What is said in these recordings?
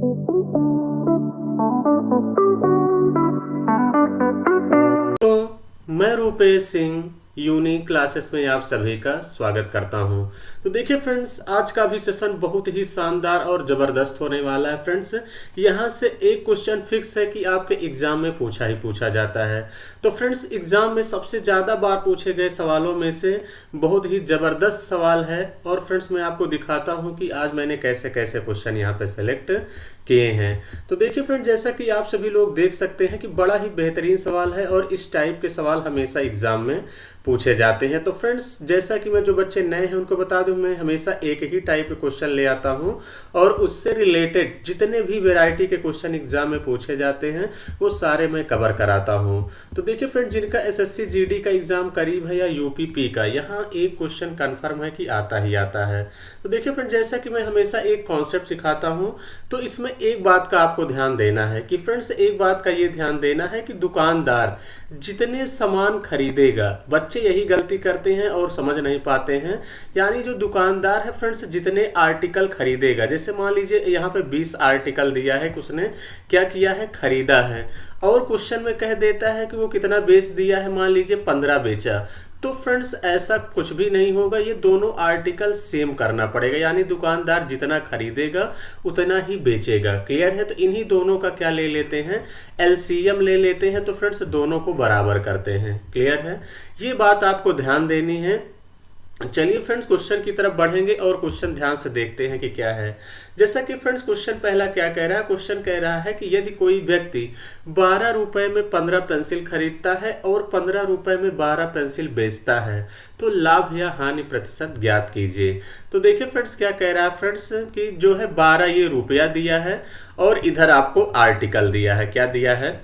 तो मैं Rupesh Singh unique classes में आप सभी का स्वागत करता हूं। तो देखिए फ्रेंड्स, आज का भी सेशन बहुत ही शानदार और ज़बरदस्त होने वाला है फ्रेंड्स। यहां से एक क्वेश्चन फिक्स है कि आपके एग्जाम में पूछा ही पूछा जाता है। तो फ्रेंड्स, एग्जाम में सबसे ज़्यादा बार पूछे गए सवालों में से बहुत ही ज़बरदस्त सवाल है। और फ्रेंड्स, मैं आपको दिखाता हूँ कि आज मैंने कैसे कैसे क्वेश्चन यहाँ पे सेलेक्ट किए हैं। तो देखिए फ्रेंड, जैसा कि आप सभी लोग देख सकते हैं कि बड़ा ही बेहतरीन सवाल है और इस टाइप के सवाल हमेशा एग्जाम में पूछे जाते हैं। तो फ्रेंड्स, जैसा कि मैं जो बच्चे नए हैं उनको बता दूं, मैं हमेशा एक ही टाइप के क्वेश्चन ले आता हूं और उससे रिलेटेड जितने भी वैरायटी के क्वेश्चन एग्जाम में पूछे जाते हैं वो सारे मैं कवर कराता हूं। तो देखिए फ्रेंड, जिनका एसएससी जीडी का एग्जाम करीब है या यूपीपी का, यहाँ एक क्वेश्चन कन्फर्म है कि आता ही आता है। तो देखिए फ्रेंड, जैसा कि मैं हमेशा एक कॉन्सेप्ट सिखाता हूँ, तो इसमें एक बात का आपको ध्यान देना है कि फ्रेंड्स, एक बात का ये ध्यान देना है कि दुकानदार जितने सामान खरीदेगा, बच्चे यही गलती करते हैं और समझ नहीं पाते हैं। यानी जो दुकानदार है फ्रेंड्स, जितने आर्टिकल खरीदेगा, जैसे मान लीजिए यहाँ पे 20 आर्टिकल दिया है, उसने क्या किया है, खरीदा है, और क्वेश्चन में कह देता है कि वो कितना बेच दिया है, मान लीजिए 15 बेचा। तो फ्रेंड्स, ऐसा कुछ भी नहीं होगा, ये दोनों आर्टिकल सेम करना पड़ेगा। यानी दुकानदार जितना खरीदेगा उतना ही बेचेगा। क्लियर है? तो इन्हीं दोनों का क्या ले लेते हैं, एलसीएम ले लेते हैं। तो फ्रेंड्स, दोनों को बराबर करते हैं। क्लियर है? ये बात आपको ध्यान देनी है। चलिए फ्रेंड्स, क्वेश्चन की तरफ बढ़ेंगे और क्वेश्चन ध्यान से देखते हैं कि क्या है। जैसा कि फ्रेंड्स, क्वेश्चन पहला क्या कह रहा है, क्वेश्चन कह रहा है कि यदि कोई व्यक्ति 12 रुपए में 15 पेंसिल खरीदता है और 15 रुपए में 12 पेंसिल बेचता है, तो लाभ या हानि प्रतिशत ज्ञात कीजिए। तो देखिए फ्रेंड्स, क्या कह रहा है फ्रेंड्स कि जो है 12 ये रुपया दिया है और इधर आपको आर्टिकल दिया है। क्या दिया है?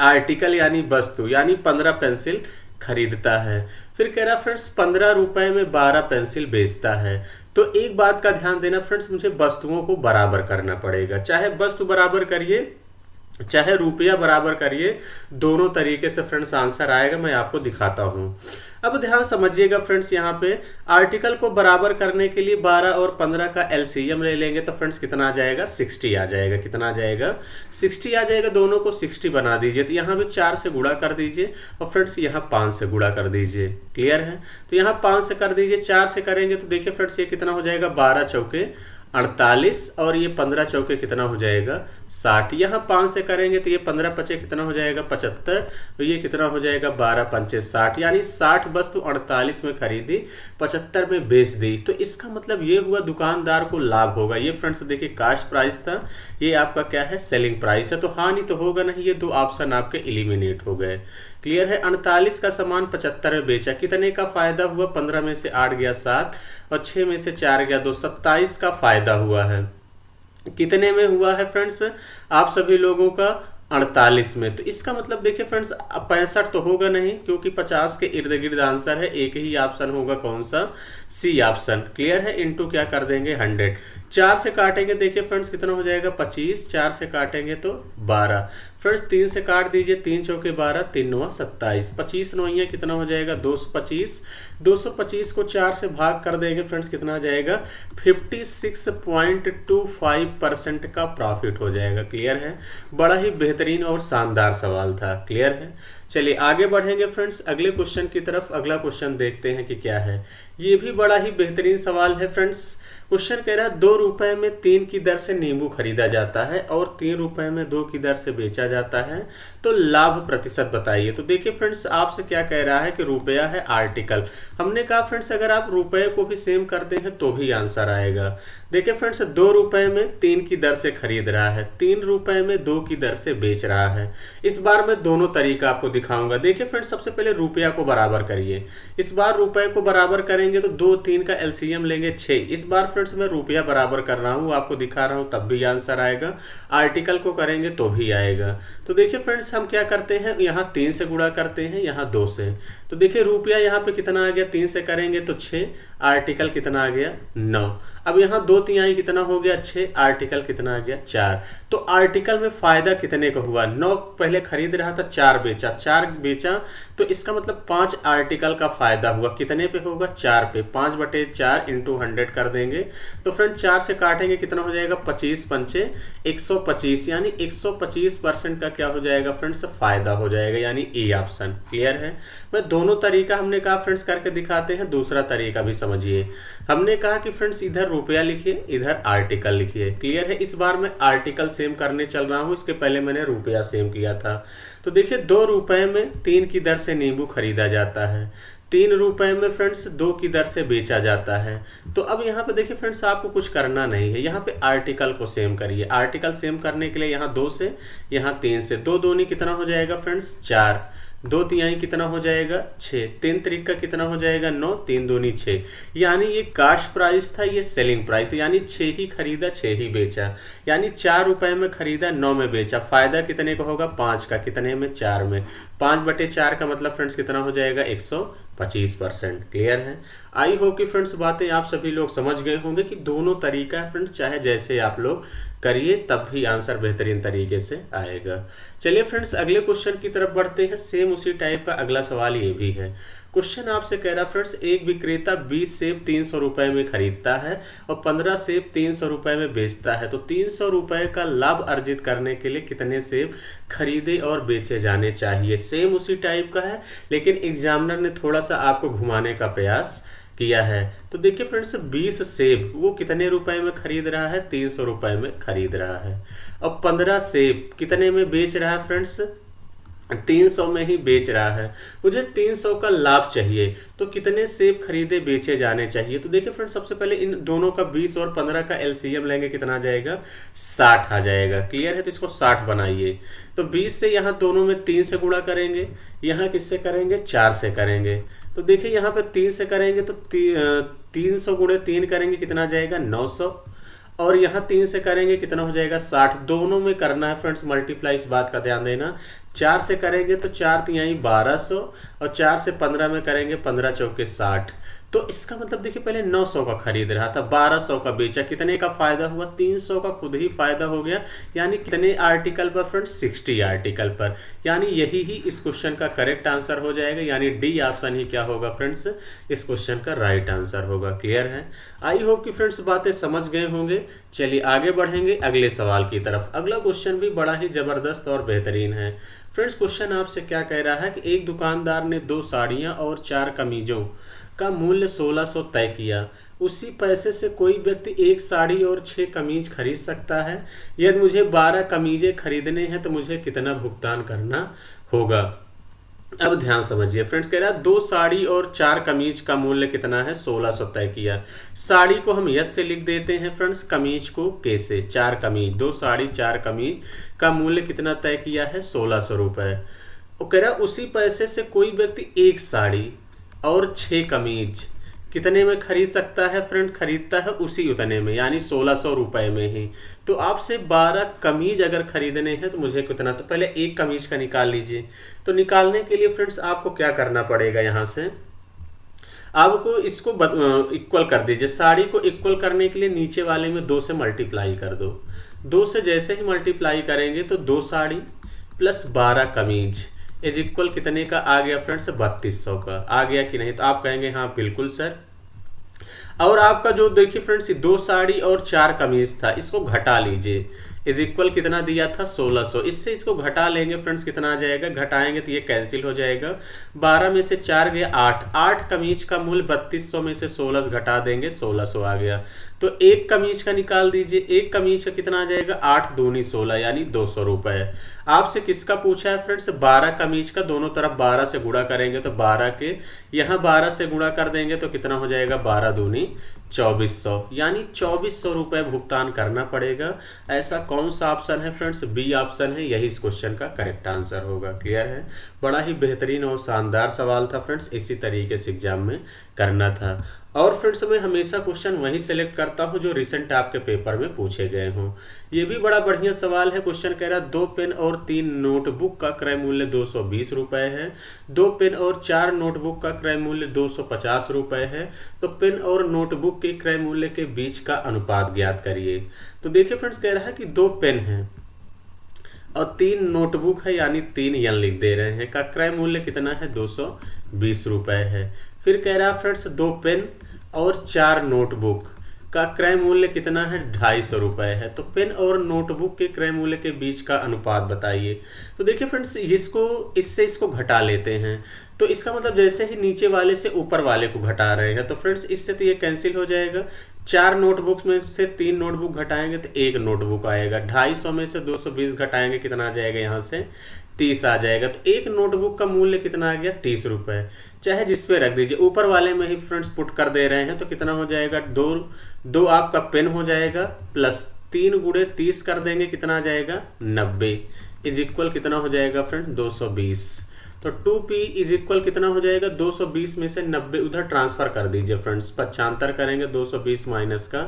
आर्टिकल यानी वस्तु, यानी 15 पेंसिल खरीदता है। फिर कह रहा फ्रेंड्स 15 रुपए में 12 पेंसिल बेचता है। तो एक बात का ध्यान देना फ्रेंड्स, मुझे वस्तुओं को बराबर करना पड़ेगा। चाहे वस्तु बराबर करिए चाहे रुपया बराबर करिए, दोनों तरीके से फ्रेंड्स आंसर आएगा। मैं आपको दिखाता हूं। अब ध्यान समझिएगा फ्रेंड्स, यहाँ पे आर्टिकल को बराबर करने के लिए 12 और 15 का एलसीएम ले लेंगे तो फ्रेंड्स कितना आ जाएगा, 60 आ जाएगा। कितना आ जाएगा? 60 आ जाएगा। दोनों को 60 बना दीजिए। तो यहाँ भी 4 से गुणा कर दीजिए और फ्रेंड्स यहाँ 5 से गुणा कर दीजिए। क्लियर है? तो यहाँ 5 से कर दीजिए, 4 से करेंगे तो देखिए फ्रेंड्स ये कितना हो जाएगा, 12 चौके 48 और ये 15 चौके कितना हो जाएगा, 60। यहाँ 5 से करेंगे तो ये 15 पचे कितना हो जाएगा, 75। तो ये कितना हो जाएगा, 12 पंचे 60। यानी 60 वस्तु 48 में खरीदी, 75 में बेच दी। तो इसका मतलब ये हुआ दुकानदार को लाभ होगा। ये फ्रेंड्स देखिए कास्ट प्राइस था, ये आपका क्या है, सेलिंग प्राइस है। तो हानि तो होगा नहीं। ये दो ऑप्शन आपके एलिमिनेट हो गए। क्लियर है? 48 का सामान 75 में बेचा, कितने का फायदा हुआ, 15 में से 8 गया 7 और 6 में से 4 गया 2, 27 का फायदा हुआ है। कितने में हुआ है फ्रेंड्स, आप सभी लोगों का 48 में। तो इसका मतलब देखिए फ्रेंड्स 65 तो होगा नहीं, क्योंकि 50 के इर्द गिर्द आंसर है। एक ही ऑप्शन होगा, कौन सा, सी ऑप्शन। क्लियर है? इनटू क्या कर देंगे, 100। 4 से काटेंगे, देखिए फ्रेंड्स कितना हो जाएगा, 25। 4 से काटेंगे तो 12। फ्रेंड्स 3 से काट दीजिए, 3 चौके 12, 3 नौ 27, 25 नौइया कितना हो जाएगा, 225। 225 को 4 से भाग कर देंगे फ्रेंड्स कितना आ जाएगा, 56.25% का प्रॉफिट हो जाएगा। क्लियर है? बड़ा ही बेहतरीन और शानदार सवाल था। क्लियर है? चलिए आगे बढ़ेंगे फ्रेंड्स अगले क्वेश्चन की तरफ। अगला क्वेश्चन देखते हैं कि क्या है। ये भी बड़ा ही बेहतरीन सवाल है फ्रेंड्स। क्वेश्चन कह रहा है 2 रुपए में 3 की दर से नींबू खरीदा जाता है और 3 रुपए में 2 की दर से बेचा जाता है, तो लाभ प्रतिशत बताइए। तो देखिए फ्रेंड्स, आपसे क्या कह रहा है कि रुपया है आर्टिकल। हमने कहा फ्रेंड्स अगर आप रुपए को भी सेम करते हैं तो भी आंसर आएगा। देखिए फ्रेंड्स 2 रुपए में 3 की दर से खरीद रहा है, 3 रुपए में 2 की दर से बेच रहा है। इस बार मैं दोनों तरीका आपको दिखाऊंगा। देखिए फ्रेंड्स, सबसे पहले रुपया को बराबर करिए। इस बार रुपए को बराबर करेंगे तो 2 3 का एलसीएम लेंगे 6। इस बार फ्रेंड्स मैं रुपया बराबर कर रहा हूँ, आपको दिखा रहा हूँ, तब भी आंसर आएगा। आर्टिकल को करेंगे तो भी आएगा। तो देखिए फ्रेंड्स हम क्या करते हैं, यहाँ 3 से गुणा करते हैं, यहाँ 2 से। तो देखिए रुपया यहाँ पे कितना आ गया, 3 से करेंगे तो 6, आर्टिकल कितना आ गया, 9। अब यहाँ 2/3 कितना हो गया 6, आर्टिकल कितना आ गया 4। तो आर्टिकल में फायदा कितने का हुआ, 9 पहले खरीद रहा था 4 बेचा, 4 बेचा तो इसका मतलब 5 आर्टिकल का फायदा हुआ। कितने पे होगा 4 पे, 5/4 इंटू 100 कर देंगे। तो फ्रेंड 4 से काटेंगे कितना हो जाएगा 25 पंचे 125, यानी 125% का क्या हो जाएगा फ्रेंड्स फायदा हो जाएगा, यानी ए ऑप्शन। क्लियर है। मैं दोनों तरीका हमने कहा फ्रेंड्स करके दिखाते हैं, दूसरा तरीका भी समझिए। हमने कहा कि फ्रेंड्स इधर रुपया लिखिए, इधर आर्टिकल लिखिए। क्लियर है। इस बार मैं आर्टिकल सेम करने चल रहा हूं, इसके पहले मैंने रुपया सेम किया था। तो देखिए 2 रुपए में 3 की दर से नींबू खरीदा जाता है, 3 रुपए में फ्रेंड्स 2 की दर से बेचा जाता है। तो अब यहाँ पे देखिए फ्रेंड्स आपको कुछ करना नहीं है, यहाँ पे आर्टिकल को सेम करिए। आर्टिकल सेम करने के लिए यहाँ 2 से, यहाँ 3 से, 2 दूनी कितना हो जाएगा फ्रेंड्स 4, 2/3 कितना हो जाएगा 6, 3 त्रिक का कितना हो जाएगा 9, 3 दूनी 6। यानी ये कास्ट प्राइस था, ये सेलिंग प्राइस, यानी 6 ही खरीदा 6 ही बेचा, यानी 4 रुपए में खरीदा 9 में बेचा। फायदा कितने का होगा 5 का, कितने में 4 में, 5/4 का मतलब फ्रेंड्स कितना हो जाएगा 125%। क्लियर है। आई होप कि फ्रेंड्स बातें आप सभी लोग समझ गए होंगे कि दोनों तरीका है फ्रेंड्स, चाहे जैसे आप लोग करिए तब भी आंसर बेहतरीन तरीके से आएगा। चलिए फ्रेंड्स अगले क्वेश्चन की तरफ बढ़ते हैं। सेम उसी टाइप का अगला सवाल ये भी है। क्वेश्चन आपसे कह रहा फ्रेंड्स एक विक्रेता 20 सेब 300 रुपए में खरीदता है और 15 सेब 300 रुपए में बेचता है, तो 300 रुपए का लाभ अर्जित करने के लिए कितने सेब खरीदे और बेचे जाने चाहिए। सेम उसी टाइप का है, लेकिन एग्जामिनर ने थोड़ा सा आपको घुमाने का प्रयास किया है। तो देखिए फ्रेंड्स 20 सेब वो कितने रुपए में खरीद रहा है 300 रुपए में खरीद रहा है, और 15 सेब कितने में बेच रहा है फ्रेंड्स 300 में ही बेच रहा है। मुझे 300 का लाभ चाहिए, तो कितने सेब खरीदे बेचे जाने चाहिए। तो देखिए फ्रेंड्स सबसे पहले इन दोनों का 20 और 15 का एलसीएम लेंगे, कितना आ जाएगा 60 आ जाएगा। क्लियर है। तो इसको 60 बनाइए। तो 20 से यहाँ दोनों में 3 से गुणा करेंगे, यहाँ किससे करेंगे 4 से करेंगे। तो देखिए यहाँ पे 3 से करेंगे तो 300 गुणे 3 करेंगे कितना आ जाएगा 900, और यहाँ 3 से करेंगे कितना हो जाएगा 60। दोनों में करना है फ्रेंड्स मल्टीप्लाई, इस बात का ध्यान देना। 4 से करेंगे तो 4×3 1200, और 4 से 15 में करेंगे 15 चौके 60। तो इसका मतलब देखिए पहले 900 का खरीद रहा था, 1200 का बेचा, कितने का फायदा हुआ 300 का खुद ही फायदा हो गया। यानी कितने आर्टिकल पर फ्रेंड्स 60 आर्टिकल पर, यानी यही ही इस क्वेश्चन का करेक्ट आंसर हो जाएगा। यानी डी ऑप्शन ही क्या होगा फ्रेंड्स इस क्वेश्चन का राइट आंसर होगा। क्लियर है। आई होप कि फ्रेंड्स बातें समझ गए होंगे। चलिए आगे बढ़ेंगे अगले सवाल की तरफ। अगला क्वेश्चन भी बड़ा ही जबरदस्त और बेहतरीन है। फ्रेंड्स क्वेश्चन आपसे क्या कह रहा है कि एक दुकानदार ने 2 साड़ियाँ और 4 कमीजों का मूल्य 1600 तय किया। उसी पैसे से कोई व्यक्ति 1 साड़ी और 6 कमीज खरीद सकता है। यदि मुझे 12 कमीजें खरीदने हैं तो मुझे कितना भुगतान करना होगा। अब ध्यान समझिए फ्रेंड्स, कह रहा है 2 साड़ी और 4 कमीज का मूल्य कितना है 1600 तय किया। साड़ी को हम यस से लिख देते हैं फ्रेंड्स, कमीज को के से। 4 कमीज, 2 साड़ी 4 कमीज का मूल्य कितना तय किया है 1600 रुपए। वो कह रहा है उसी पैसे से कोई व्यक्ति 1 साड़ी और 6 कमीज कितने में खरीद सकता है फ्रेंड, खरीदता है उसी उतने में, यानी 1600 रुपए में ही। तो आपसे 12 कमीज अगर खरीदने हैं तो मुझे कितना, तो पहले 1 कमीज का निकाल लीजिए। तो निकालने के लिए फ्रेंड्स आपको क्या करना पड़ेगा, यहाँ से आपको इसको इक्वल कर दीजिए। साड़ी को इक्वल करने के लिए नीचे वाले में 2 से मल्टीप्लाई कर दो। 2 से जैसे ही मल्टीप्लाई करेंगे तो 2 साड़ी प्लस 12 कमीज इज इक्वल कितने का आ गया फ्रेंड्स 3200 का। आ गया कि नहीं, तो आप कहेंगे हाँ बिल्कुल सर। और आपका जो देखिए फ्रेंड्स 2 साड़ी और 4 कमीज था, इसको घटा लीजिए। इज इक्वल कितना दिया था 1600, इससे इसको घटा लेंगे फ्रेंड्स कितना आ जाएगा, घटाएंगे तो ये कैंसिल हो जाएगा। 12 में से 4 गया 8, 8 कमीज का मूल्य 3200 में से 16 घटा देंगे 1600 आ गया। तो 1 कमीज का निकाल दीजिए। 1 कमीज का कितना आ जाएगा 8 दूनी 16, यानी 200 रुपए। आपसे किसका पूछा है फ्रेंड्स 12 कमीज का, दोनों तरफ 12 से गुणा करेंगे तो 12 के यहाँ 12 से गुणा कर देंगे तो कितना हो जाएगा 12 दूनी 2400, यानी 2400 रुपए भुगतान करना पड़ेगा। ऐसा कौन सा ऑप्शन है फ्रेंड्स, बी ऑप्शन है, यही इस क्वेश्चन का करेक्ट आंसर होगा। क्लियर है। बड़ा ही बेहतरीन और शानदार सवाल था फ्रेंड्स, इसी तरीके से एग्जाम में करना था। और फ्रेंड्स मैं हमेशा क्वेश्चन वही सिलेक्ट करता हूं जो रिसेंट आपके पेपर में पूछे गए हों। ये भी बड़ा बढ़िया सवाल है। क्वेश्चन कह रहा है 2 पेन और 3 नोटबुक का क्रय मूल्य 220 रुपए है। 2 पेन और 4 नोटबुक का क्रय मूल्य 250 रुपए है। तो पेन और नोटबुक नोटबुक के क्रय मूल्य के बीच का अनुपात ज्ञात करिए। तो देखिए फ्रेंड्स, कह रहा है कि 2 पेन हैं और 3 नोटबुक है, यानी 3 यन लिख दे रहे हैं, का क्रय मूल्य कितना है, 220 रुपए है। फिर कह रहा है फ्रेंड्स 2 पेन और 4 नोटबुक का क्रय मूल्य कितना है, 250 रुपए है। तो पेन और नोटबुक के क्रय मूल्य के बीच का अनुपात बताइए। तो देखिए फ्रेंड्स, इसको घटा लेते हैं। तो इसका मतलब जैसे ही नीचे वाले से ऊपर वाले को घटा रहे हैं, तो फ्रेंड्स इससे तो ये कैंसिल हो जाएगा। 4 नोटबुक्स में से 3 नोटबुक घटाएंगे तो 1 नोटबुक आएगा। 250 में से 220 घटाएंगे, कितना आ जाएगा, यहाँ से 30 आ जाएगा। तो एक नोटबुक का मूल्य कितना आ गया, 30 रुपए। चाहे जिस पे रख दीजिए, ऊपर वाले में ही फ्रेंड्स पुट कर दे रहे हैं, तो कितना हो जाएगा, दो आपका पेन हो जाएगा, प्लस 3 गुणे 30 कर देंगे, कितना आ जाएगा, 90 इज इक्वल कितना हो जाएगा फ्रेंड्स, 220। तो 2p इज इक्वल कितना हो जाएगा, 220 में से 90 उधर ट्रांसफर कर दीजिए फ्रेंड्स, 75 करेंगे, 220 माइनस का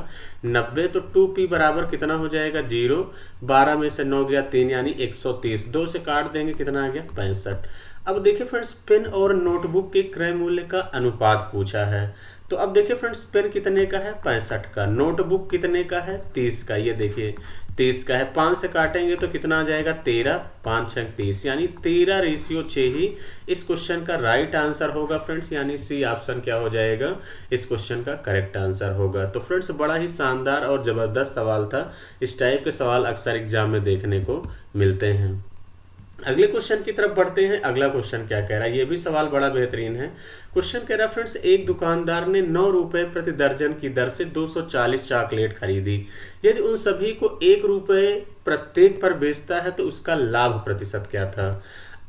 90, तो 2p बराबर कितना हो जाएगा, 0। 12 में से 9 गया 3, यानी 130। 2 से काट देंगे, कितना आ गया, 65। अब देखिए फ्रेंड्स, पेन और नोटबुक के क्रय मूल्य का अनुपात पूछा है। तो अब देखिए फ्रेंड्स, पेन कितने का है, 65 का। नोटबुक कितने का है, 30 का। ये देखिए 30 का है। 5 से काटेंगे तो कितना आ जाएगा, 13। 5 6 30, यानी 13:6 ही इस क्वेश्चन का राइट आंसर होगा फ्रेंड्स, यानी सी ऑप्शन क्या हो जाएगा, इस क्वेश्चन का करेक्ट आंसर होगा। तो फ्रेंड्स, बड़ा ही शानदार और जबरदस्त सवाल था। इस टाइप के सवाल अक्सर एग्जाम में देखने को मिलते हैं। अगले क्वेश्चन की तरफ बढ़ते हैं। अगला क्वेश्चन क्या कह रहा है, ये भी सवाल बड़ा बेहतरीन है। क्वेश्चन कह रहा है फ्रेंड्स, एक दुकानदार ने 9 रुपए प्रति दर्जन की दर से 240 चॉकलेट खरीदी। यदि उन सभी को 1 रुपए प्रत्येक पर बेचता है तो उसका लाभ प्रतिशत क्या था।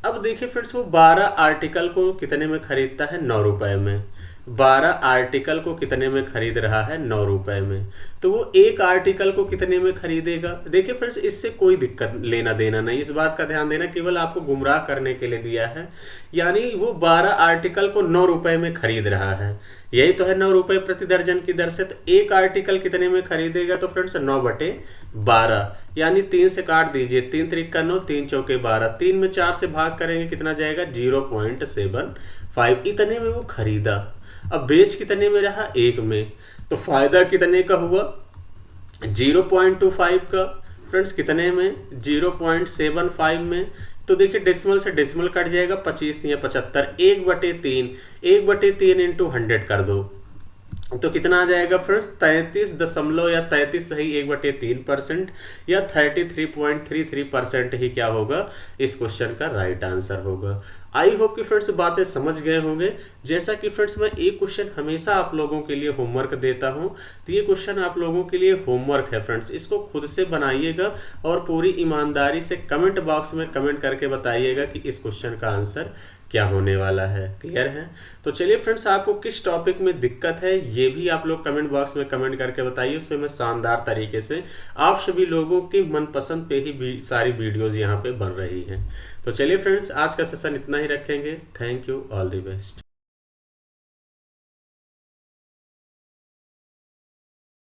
अब देखिए फ्रेंड्स, वो 12 आर्टिकल को कितने में खरीदता है, 9 रुपए में। 12 आर्टिकल को कितने में खरीद रहा है, 9 रुपए में। तो वो एक आर्टिकल को कितने में खरीदेगा। देखिए फ्रेंड्स, इससे कोई दिक्कत लेना देना नहीं, इस बात का ध्यान देना, केवल आपको गुमराह करने के लिए दिया है। यानी वो 12 आर्टिकल को 9 रुपए में खरीद रहा है, यही तो है 9 रुपए प्रति दर्जन की दर से। तो एक आर्टिकल कितने में खरीदेगा, तो फ्रेंड्स 9/12, यानी 3 से काट दीजिए, 3 3 का 9, 3 चौके 12, 3 में 4 से भाग करेंगे, कितना जाएगा, 0.75। इतने में वो खरीदा। अब बेच कितने में रहा, 1 में। तो फायदा कितने का हुआ, 0.25 का। फ्रेंड्स कितने में, 0.75 में। तो देखिए डेसिमल से डेसिमल कट जाएगा, 25 या 75, 1/3, 1/3 इंटू 100 कर दो, तो कितना आ जाएगा फ्रेंड्स, 33 दशमलव या 33 सही 1/3% या 33.33% ही क्या होगा, इस क्वेश्चन का राइट आंसर होगा। आई होप कि फ्रेंड्स बातें समझ गए होंगे। जैसा कि फ्रेंड्स मैं एक क्वेश्चन हमेशा आप लोगों के लिए होमवर्क देता हूं, तो ये क्वेश्चन आप लोगों के लिए होमवर्क है फ्रेंड्स। इसको खुद से बनाइएगा और पूरी ईमानदारी से कमेंट बॉक्स में कमेंट करके बताइएगा कि इस क्वेश्चन का आंसर क्या होने वाला है। क्लियर है। तो चलिए फ्रेंड्स, आपको किस टॉपिक में दिक्कत है ये भी आप लोग कमेंट बॉक्स में कमेंट करके बताइए। उसमें मैं शानदार तरीके से आप सभी लोगों की मनपसंद पे ही सारी वीडियोस यहाँ पे बन रही हैं। तो चलिए फ्रेंड्स, आज का सेशन इतना ही रखेंगे। Thank you, all the best.